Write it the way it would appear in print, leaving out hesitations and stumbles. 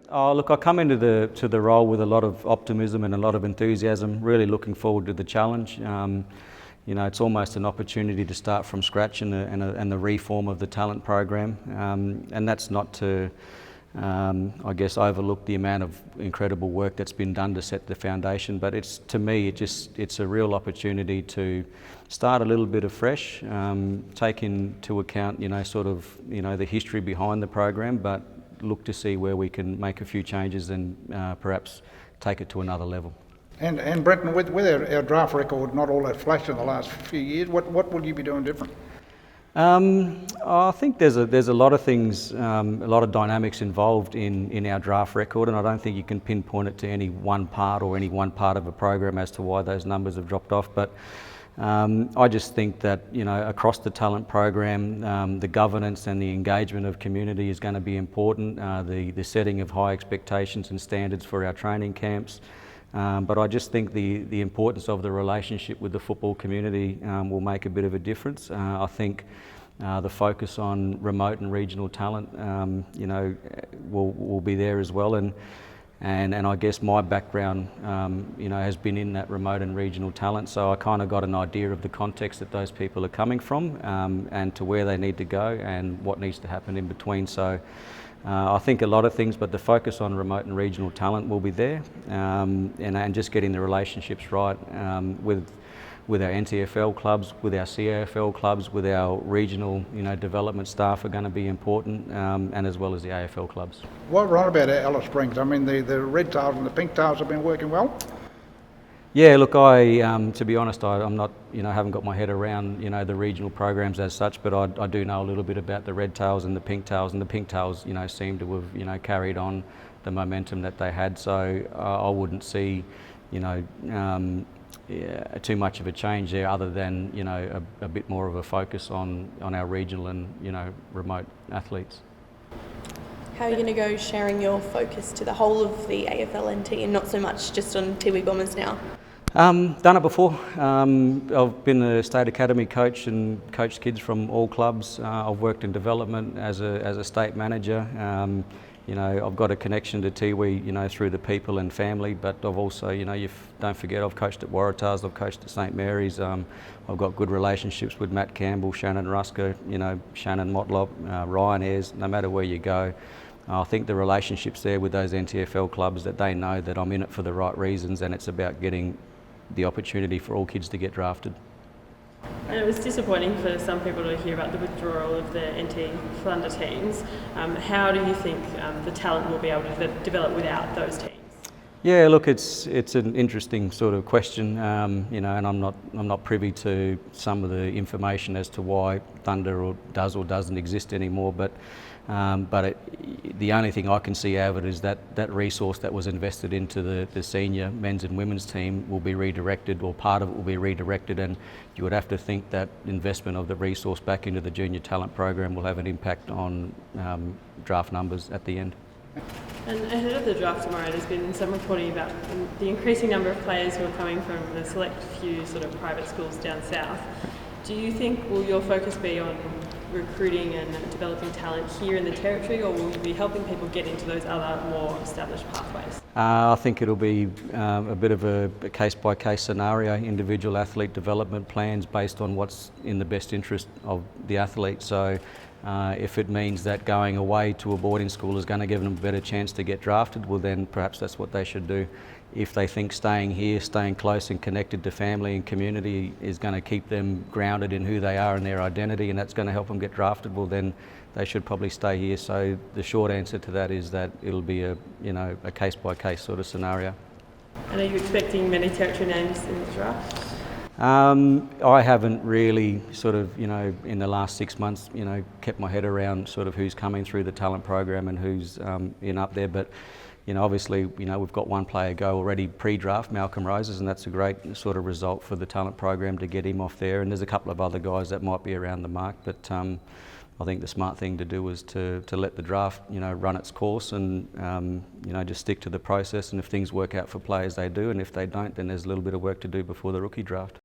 Oh, look, I come into the role with a lot of optimism and a lot of enthusiasm. Really looking forward to the challenge. It's almost an opportunity to start from scratch in the reform of the talent program, and that's not to, I guess, overlook the amount of incredible work that's been done to set the foundation. But to me, it's a real opportunity to start a little bit afresh, take into account, the history behind the program, but look to see where we can make a few changes and perhaps take it to another level. And Brenton, with our draft record not all that flash in the last few years, what will you be doing different? I think there's a lot of things, a lot of dynamics involved in our draft record, and I don't think you can pinpoint it to any one part or any one part of a program as to why those numbers have dropped off. But I just think that across the talent program, the governance and the engagement of community is going to be important. The setting of high expectations and standards for our training camps. But I just think the importance of the relationship with the football community will make a bit of a difference. I think the focus on remote and regional talent, will be there as well. And I guess my background, has been in that remote and regional talent, so I kind of got an idea of the context that those people are coming from, and to where they need to go and what needs to happen in between. So I think a lot of things, but the focus on remote and regional talent will be there, and just getting the relationships right with our NTFL clubs, with our CAFL clubs, with our regional development staff are going to be important, and as well as the AFL clubs. What right about Alice Springs? I mean, the red tails and the pink tails have been working well? Yeah, look, to be honest, I'm not, haven't got my head around, the regional programs as such, but I do know a little bit about the red tails and the pink tails, and the pink tails, seem to have, carried on the momentum that they had. So I wouldn't see, too much of a change there, other than a bit more of a focus on our regional and remote athletes. How are you going to go sharing your focus to the whole of the AFLNT and not so much just on Tiwi Bombers now? Done it before. I've been a state academy coach and coached kids from all clubs. I've worked in development as a state manager. I've got a connection to Tiwi, through the people and family, but I've also, don't forget, I've coached at Waratahs, I've coached at St Mary's. I've got good relationships with Matt Campbell, Shannon Rusker, Shannon Motlop, Ryan Ayres. No matter where you go, I think the relationships there with those NTFL clubs, that they know that I'm in it for the right reasons, and it's about getting the opportunity for all kids to get drafted. And it was disappointing for some people to hear about the withdrawal of the NT Thunder teams. How do you think the talent will be able to develop without those teams? Yeah, look, it's an interesting sort of question, and I'm not privy to some of the information as to why Thunder does or doesn't exist anymore. But the only thing I can see out of it is that resource that was invested into the senior men's and women's team will be redirected, or part of it will be redirected, and you would have to think that investment of the resource back into the junior talent program will have an impact on draft numbers at the end. And ahead of the draft tomorrow, there's been some reporting about the increasing number of players who are coming from the select few sort of private schools down south. Do you think, will your focus be on recruiting and developing talent here in the territory, or will you be helping people get into those other more established pathways? I think it'll be a bit of a case-by-case scenario, individual athlete development plans based on what's in the best interest of the athlete. So if it means that going away to a boarding school is going to give them a better chance to get drafted, well then perhaps that's what they should do. If they think staying here, staying close and connected to family and community is going to keep them grounded in who they are and their identity, and that's going to help them get drafted, well then they should probably stay here. So the short answer to that is that it'll be a case-by-case sort of scenario. And are you expecting many territory names in the draft? I haven't really sort of, in the last 6 months, kept my head around sort of who's coming through the talent program and who's in up there. But, obviously, we've got one player go already pre-draft, Malcolm Roses, and that's a great sort of result for the talent program to get him off there. And there's a couple of other guys that might be around the mark, but I think the smart thing to do is to let the draft, run its course and, just stick to the process. And if things work out for players, they do. And if they don't, then there's a little bit of work to do before the rookie draft.